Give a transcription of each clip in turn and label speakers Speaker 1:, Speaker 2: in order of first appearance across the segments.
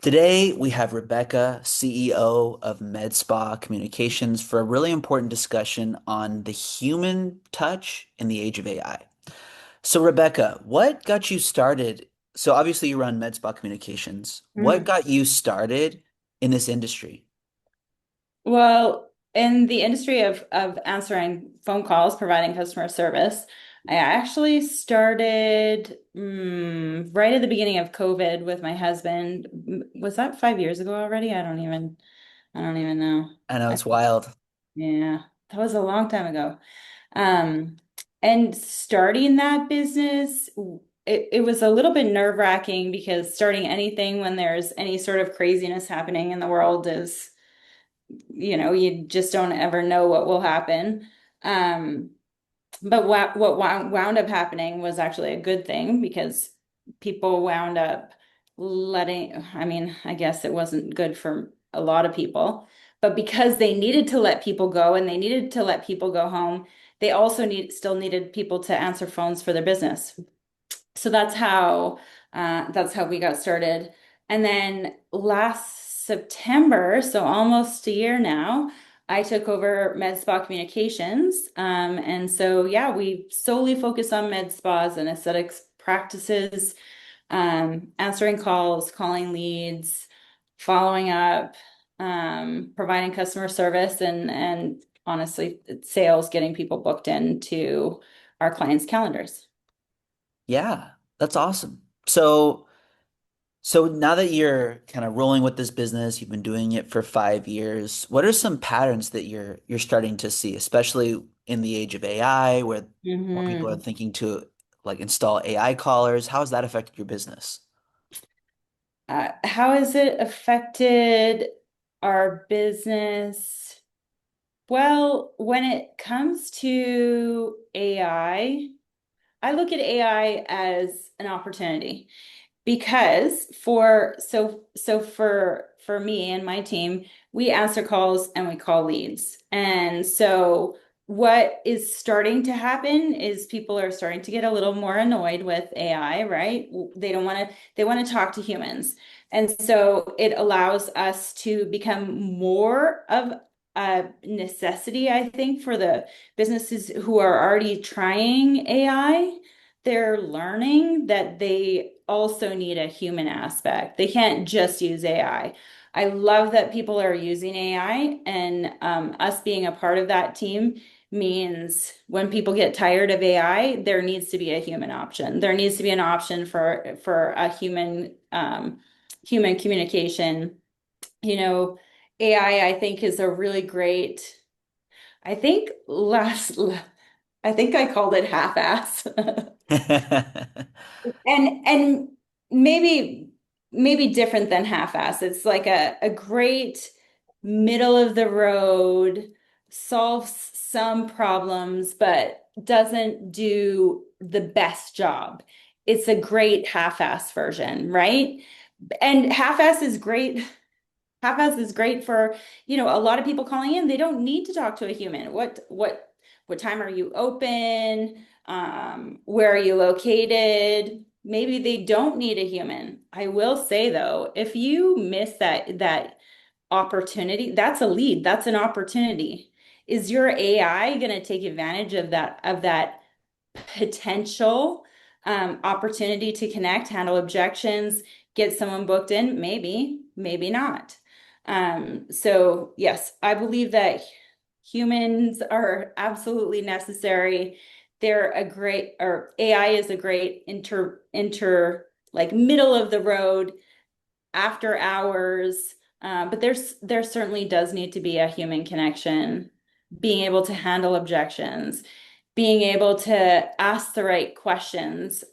Speaker 1: Today, we have Rebecca, CEO of MedSpa Communications, for a really important discussion on the human touch in the age of AI. So, Rebecca, what got you started? So, obviously, you run MedSpa Communications. What
Speaker 2: Mhm.
Speaker 1: got you started in this industry?
Speaker 2: Well, in the industry of answering phone calls, providing customer service, I actually started right at the beginning of COVID with my husband. Was that 5 years ago already? I don't even know.
Speaker 1: I know
Speaker 2: I,
Speaker 1: it's wild.
Speaker 2: yeah, that was a long time ago. Um, and starting that business, it was a little bit nerve-wracking because starting anything when there's any sort of craziness happening in the world is you just don't ever know what will happen. Um, but what wound up happening was actually a good thing because people wound up I mean, I guess it wasn't good for a lot of people, but because they needed to let people go and they needed to let people go home, they also still needed people to answer phones for their business. So that's how we got started. And then last September, so almost a year now, I took over Med Spa Communications. And so yeah, we solely focus on med spas and aesthetics practices, answering calls, calling leads, following up, providing customer service and honestly sales, getting people booked into our clients' calendars.
Speaker 1: Yeah, that's awesome. So now that you're kind of rolling with this business, you've been doing it for 5 years. What are some patterns that you're starting to see, especially in the age of AI, where more people are
Speaker 2: Mhm.
Speaker 1: thinking to like install AI callers? How has that affected your business?
Speaker 2: How has it affected our business? Well, when it comes to I look at AI as an opportunity. Because for me and my team, we answer calls and we call leads. And so what is starting to happen is people are starting to get a little more annoyed with AI, right? They want to talk to humans. And so it allows us to become more of a necessity, I think, for the businesses who are already trying AI. They're learning that they also need a human aspect. They can't just use AI. I love that people are using AI, and us being a part of that team means when people get tired of AI, there needs to be a human option. There needs to be an option for a human communication. You know, AI, I think, is a really great. I think last, I think I called it half-ass. And maybe different than half-ass. It's like a great middle of the road, solves some problems, but doesn't do the best job. It's a great half-ass version, right? And half-ass is great. Half-ass is great for, a lot of people calling in. They don't need to talk to a human. What time are you open? Where are you located? Maybe they don't need a human. I will say though, if you miss that opportunity, that's a lead. That's an opportunity. Is your AI going to take advantage of that potential opportunity to connect, handle objections, get someone booked in? Maybe, maybe not. So yes, I believe that humans are absolutely necessary. They're a great, or AI is a great like middle of the road after hours. But there certainly does need to be a human connection, being able to handle objections, being able to ask the right questions.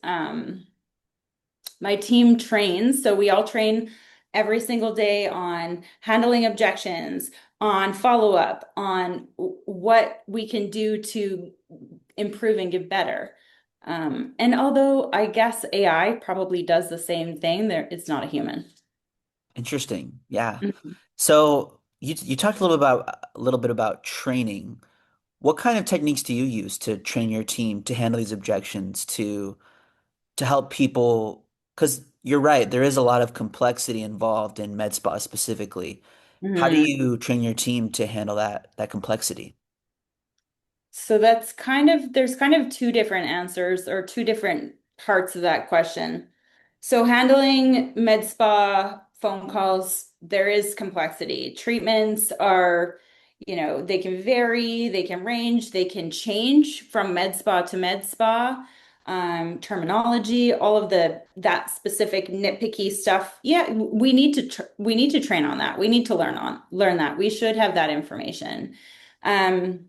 Speaker 2: My team trains, so we all train every single day on handling objections, on follow-up, on what we can do to improve and get better. And although I guess AI probably does the same thing, it's not a human.
Speaker 1: Interesting. Yeah.
Speaker 2: Mhm.
Speaker 1: So you talked a little bit about training. What kind of techniques do you use to train your team to handle these objections to help people? Because you're right, there is a lot of complexity involved in med spa specifically. How do
Speaker 2: Mhm.
Speaker 1: you train your team to handle that complexity?
Speaker 2: So there's kind of two different answers or two different parts of that question. So handling med spa phone calls, there is complexity. Treatments are, they can vary, they can range, they can change from med spa to med spa. Terminology, all of that specific nitpicky stuff. Yeah, we need to train on that. We need to learn that. We should have that information. Um,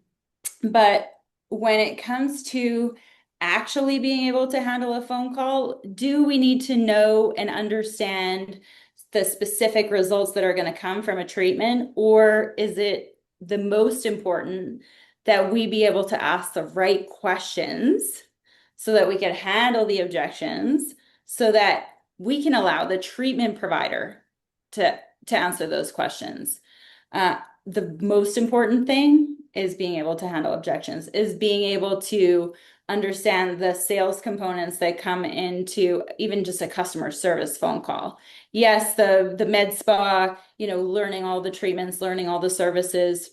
Speaker 2: but when it comes to actually being able to handle a phone call, do we need to know and understand the specific results that are going to come from a treatment? Or is it the most important that we be able to ask the right questions so that we can handle the objections, so that we can allow the treatment provider to, to answer those questions? Uh, the most important thing is being able to handle objections, is being able to understand the sales components that come into even just a customer service phone call. Yes, the med spa, learning all the treatments, learning all the services,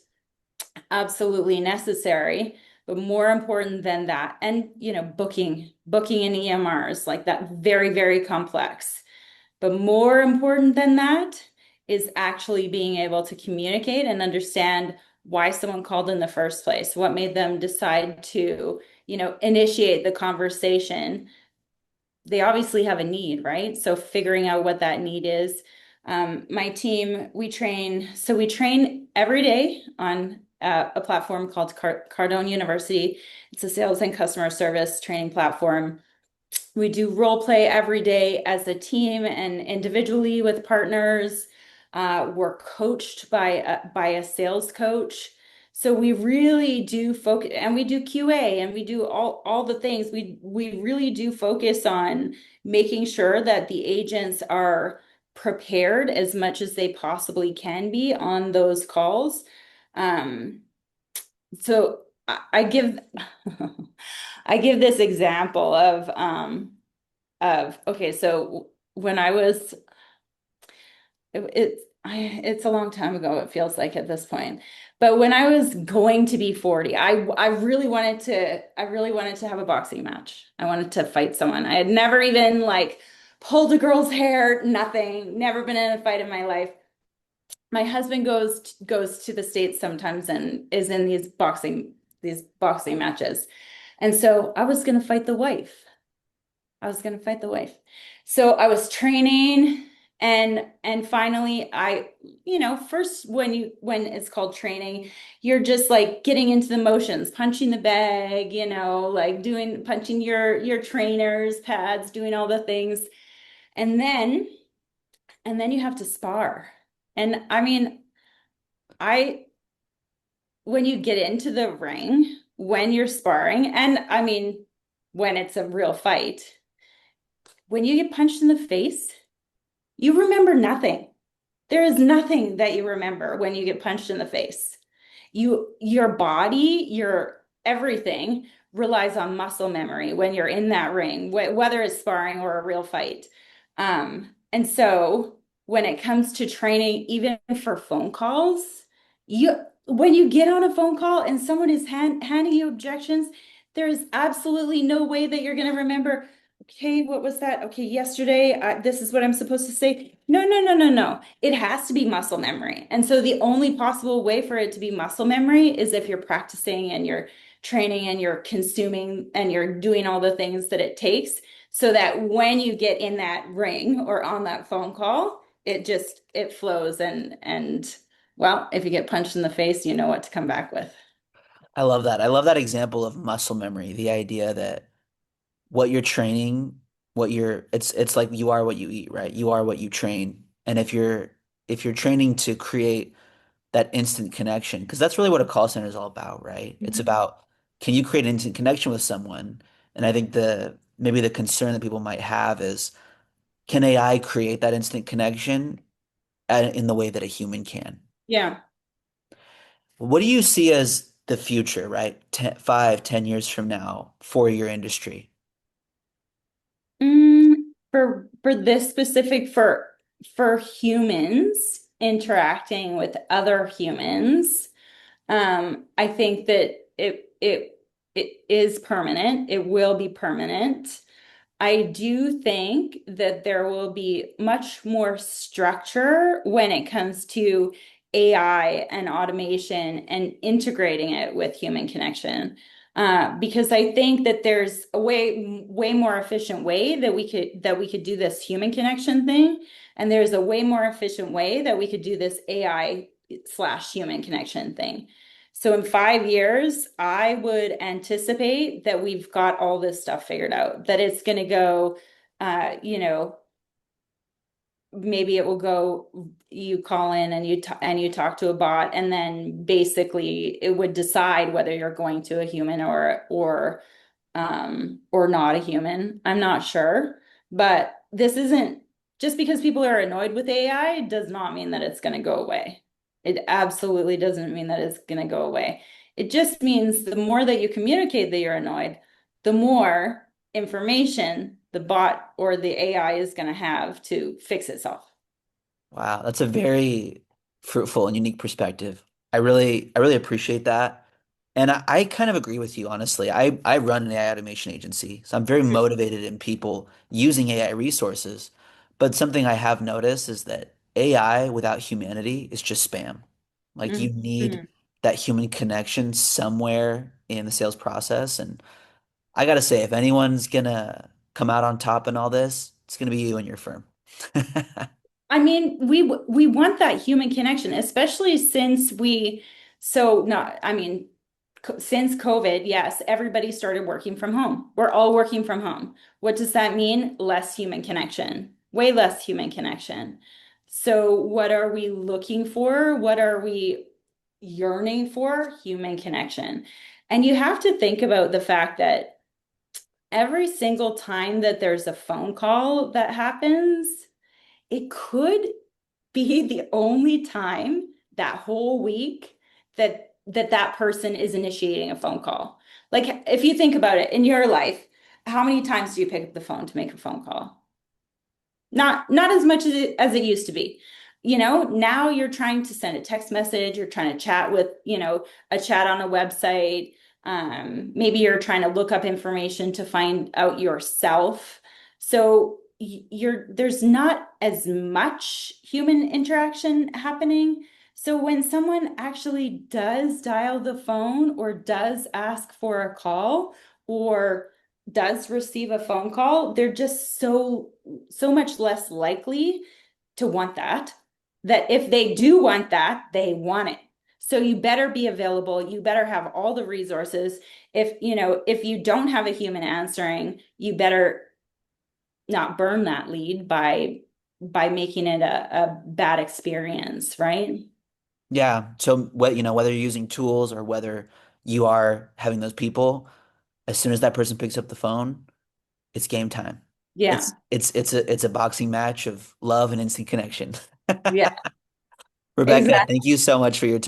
Speaker 2: absolutely necessary. But more important than that, and booking in EMRs, like that, very, very complex. But more important than that is actually being able to communicate and understand why someone called in the first place, what made them decide to, initiate the conversation. They obviously have a need, right? So figuring out what that need is. My team, we train every day on a platform called Cardone University. It's a sales and customer service training platform. We do role play every day as a team and individually with partners. We're coached by a sales coach. So we really do focus, and we do QA, and we do all the things. We really do focus on making sure that the agents are prepared as much as they possibly can be on those calls. Um, I give I give this example of okay, so when I was it's a long time ago, it feels like at this point. But when I was going to be 40, I really wanted to have a boxing match. I wanted to fight someone. I had never even like pulled a girl's hair, nothing, never been in a fight in my life. My husband goes to the States sometimes and is in these boxing matches. And so I was gonna fight the wife. I was going to fight the wife. So I was training, and finally first when it's called training, you're just like getting into the motions, punching the bag, like doing punching your trainers, pads, doing all the things. And then you have to spar. And I mean, I when you get into the ring, when you're sparring, and I mean when it's a real fight, when you get punched in the face, you remember nothing. There is nothing that you remember when you get punched in the face. Your body, your everything relies on muscle memory when you're in that ring, whether it's sparring or a real fight. And so when it comes to training, even for phone calls, you when you get on a phone call and someone is handing you objections, there is absolutely no way that you're going to remember. Okay, what was that? Okay, yesterday, this is what I'm supposed to say. No, no, no, no, no. It has to be muscle memory. And so the only possible way for it to be muscle memory is if you're practicing and you're training and you're consuming and you're doing all the things that it takes, so that when you get in that ring or on that phone call, it flows, and well, if you get punched in the face, you know what to come back with.
Speaker 1: I love that. I love that example of muscle memory, the idea that what you're training, it's like you are what you eat, right? You are what you train. And if you're training to create that instant connection, because that's really what a call center is all about, right? It's
Speaker 2: Mhm.
Speaker 1: about, can you create an instant connection with someone? And I think maybe the concern that people might have is, can AI create that instant connection in the way that a human can?
Speaker 2: Yeah.
Speaker 1: What do you see as the future, right? 5, 10 years from now for your industry?
Speaker 2: Mm, for for this specific for humans interacting with other humans, I think that it is permanent. It will be permanent. I do think that there will be much more structure when it comes to AI and automation and integrating it with human connection. Because I think that there's a way more efficient way that we could do this human connection thing, and there's a way more efficient way that we could do this AI slash human connection thing. So in 5 years, I would anticipate that we've got all this stuff figured out, that it's going to go, you know, maybe it will go, you call in and and you talk to a bot, and then basically it would decide whether you're going to a human or not a human. I'm not sure, but this isn't just because people are annoyed with AI does not mean that it's going to go away. It absolutely doesn't mean that it's going to go away. It just means the more that you communicate that you're annoyed, the more information the bot or the AI is going to have to fix itself.
Speaker 1: Wow, that's a very fruitful and unique perspective. I really appreciate that. And I kind of agree with you, honestly. I run an AI automation agency, so I'm very motivated in people using AI resources. But something I have noticed is that AI without humanity is just spam. Like you need
Speaker 2: Mhm.
Speaker 1: that human connection somewhere in the sales process. And I gotta say, if anyone's gonna come out on top in all this, it's gonna be you and your firm.
Speaker 2: I mean, we want that human connection, especially since so not, I mean, since COVID, yes, everybody started working from home. We're all working from home. What does that mean? Less human connection, way less human connection. So what are we looking for? What are we yearning for? Human connection. And you have to think about the fact that every single time that there's a phone call that happens, it could be the only time that whole week that person is initiating a phone call. Like if you think about it in your life, how many times do you pick up the phone to make a phone call? Not as much as it used to be. You know, now you're trying to send a text message, you're trying to chat with, a chat on a website. Maybe you're trying to look up information to find out yourself. So there's not as much human interaction happening. So when someone actually does dial the phone or does ask for a call or does receive a phone call, they're just so much less likely to want that. That if they do want that, they want it. So you better be available. You better have all the resources. If you don't have a human answering, you better not burn that lead by making it a bad experience, right?
Speaker 1: Yeah. So whether you're using tools or whether you are having those people, as soon as that person picks up the phone, it's game time.
Speaker 2: Yeah.
Speaker 1: It's a boxing match of love and instant connection.
Speaker 2: Yeah.
Speaker 1: Rebecca,
Speaker 2: Exactly.
Speaker 1: thank you so much for your time.